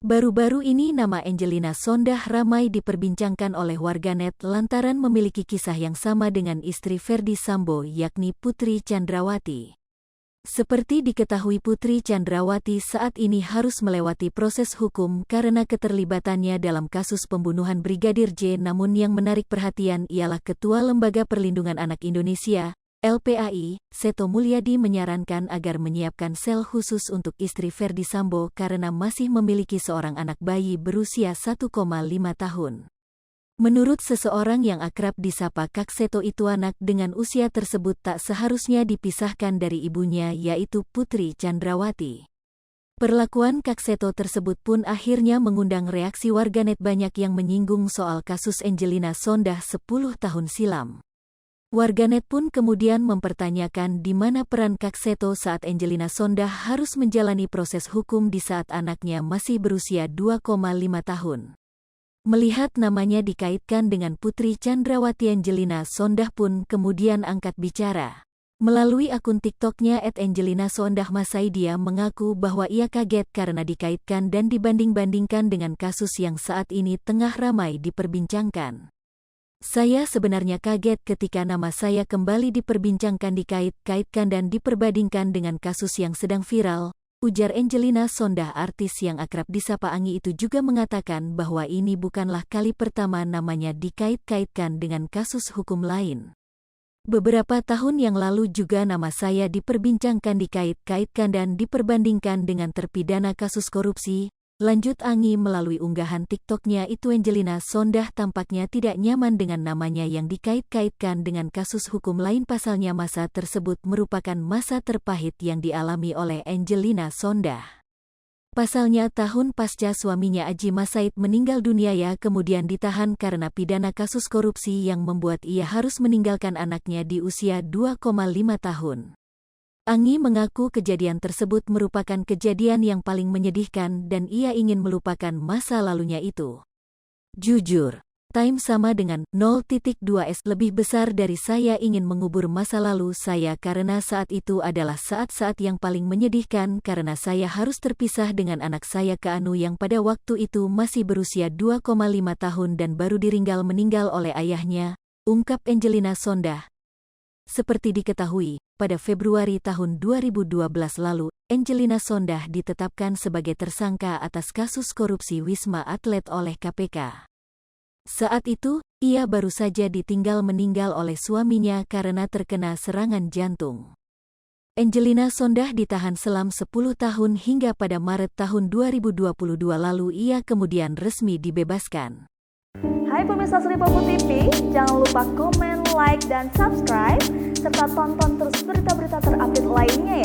Baru-baru ini nama Angelina Sondakh ramai diperbincangkan oleh warganet lantaran memiliki kisah yang sama dengan istri Ferdy Sambo yakni Putri Chandrawati. Seperti diketahui Putri Chandrawati saat ini harus melewati proses hukum karena keterlibatannya dalam kasus pembunuhan Brigadir J. Namun yang menarik perhatian ialah Ketua Lembaga Perlindungan Anak Indonesia, LPAI, Seto Mulyadi menyarankan agar menyiapkan sel khusus untuk istri Ferdy Sambo karena masih memiliki seorang anak bayi berusia 1,5 tahun. Menurut seseorang yang akrab disapa Kak Seto itu anak dengan usia tersebut tak seharusnya dipisahkan dari ibunya yaitu Putri Chandrawati. Perlakuan Kak Seto tersebut pun akhirnya mengundang reaksi warganet banyak yang menyinggung soal kasus Angelina Sondakh 10 tahun silam. Warganet pun kemudian mempertanyakan di mana peran Kak Seto saat Angelina Sondakh harus menjalani proses hukum di saat anaknya masih berusia 2,5 tahun. Melihat namanya dikaitkan dengan Putri Chandrawati, Angelina Sondakh pun kemudian angkat bicara. Melalui akun TikToknya @AngelinaSondakh Masaidia mengaku bahwa ia kaget karena dikaitkan dan dibanding-bandingkan dengan kasus yang saat ini tengah ramai diperbincangkan. Saya sebenarnya kaget ketika nama saya kembali diperbincangkan, dikait-kaitkan dan diperbandingkan dengan kasus yang sedang viral, ujar Angelina Sondakh. Artis yang akrab disapa Anggi itu juga mengatakan bahwa ini bukanlah kali pertama namanya dikait-kaitkan dengan kasus hukum lain. Beberapa tahun yang lalu juga nama saya diperbincangkan, dikait-kaitkan dan diperbandingkan dengan terpidana kasus korupsi. Lanjut Anggi melalui unggahan TikToknya itu. Angelina Sondakh tampaknya tidak nyaman dengan namanya yang dikait-kaitkan dengan kasus hukum lain. Pasalnya masa tersebut merupakan masa terpahit yang dialami oleh Angelina Sondakh. Pasalnya tahun pasca suaminya Adji Massaid meninggal dunia ia kemudian ditahan karena pidana kasus korupsi yang membuat ia harus meninggalkan anaknya di usia 2,5 tahun. Anggi mengaku kejadian tersebut merupakan kejadian yang paling menyedihkan dan ia ingin melupakan masa lalunya itu. Jujur, time sama dengan 0.2s lebih besar dari saya ingin mengubur masa lalu saya karena saat itu adalah saat-saat yang paling menyedihkan karena saya harus terpisah dengan anak saya Keanu yang pada waktu itu masih berusia 2,5 tahun dan baru meninggal oleh ayahnya, ungkap Angelina Sondakh. Seperti diketahui, pada Februari tahun 2012 lalu, Angelina Sondakh ditetapkan sebagai tersangka atas kasus korupsi Wisma Atlet oleh KPK. Saat itu, ia baru saja ditinggal meninggal oleh suaminya karena terkena serangan jantung. Angelina Sondakh ditahan selama 10 tahun hingga pada Maret tahun 2022 lalu ia kemudian resmi dibebaskan. Hai pemirsa Sri Popo TV, jangan lupa komen, like, dan subscribe, serta tonton terus berita-berita terupdate lainnya